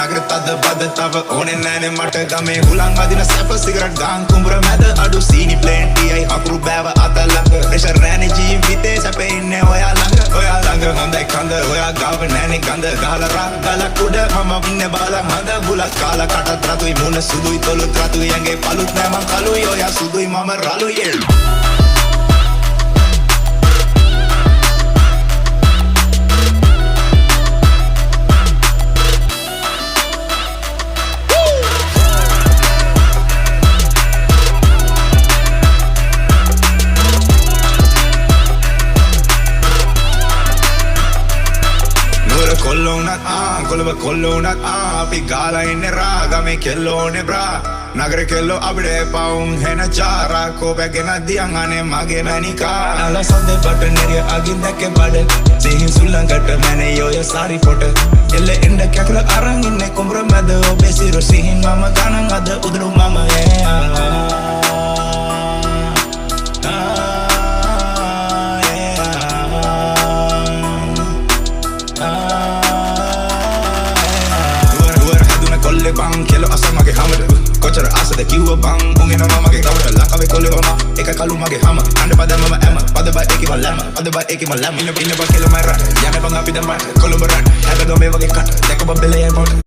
නගර තද බද තව ඕනේ නෑනේ මට ගමේ හුලං අදින සැප සිගරට් ගාන් කුඹුර මැද අඩු සීනි ප්ලේන්ටියයි අකුරු බෑව අතලක ප්‍රෙෂර් නෑනේ ජීවිතේ සැපේ ඉන්නේ ඔයා ළඟ හොඳයි කඳ ඔයා ගාව නෑනේ ගඳ ගහලා රා ගලක් උඩ මම ඉන්නේ බාලා මඳ බුලත් කාලා කටත් රතුයි මුණ සුදුයි තොලුත් රතුයි ඇඟේ පළුත් නෑ මං කළුයි ඔයා සුදුයි මම රළුයි කොල්ලෝනත් අපි ගාලා ඉන්නේ රා ගමේ කෙල්ලෝනේ බ්‍රා නගර කෙල්ලෝ අපිට පවුම් හෙන චාරා කෝපැගෙන දියන් අනේ මගේ මැනිකා අලසන්දේ බටනරිය අගින් දැක්කේ බඩ සිහින් සුල්ලංකට මැනේ ඔය සාරි ෆොට එල්ල එන්න කැකුල අරන් ඉන්නේ කුඹර මැද ඔබේ සිරු සිහින් මම ගණන් අද උදුරු මම bang kelo asa mage hamada kochara asa de kiwa bang ungena mama ge gawata lakawe kolle mama eka kalu mage hama ande pada mama emma pada ba eki malama pada ba eki malama ina ba kelo mara yana bang api da mata kolo barat haga do me wage kat deka ba bele e mota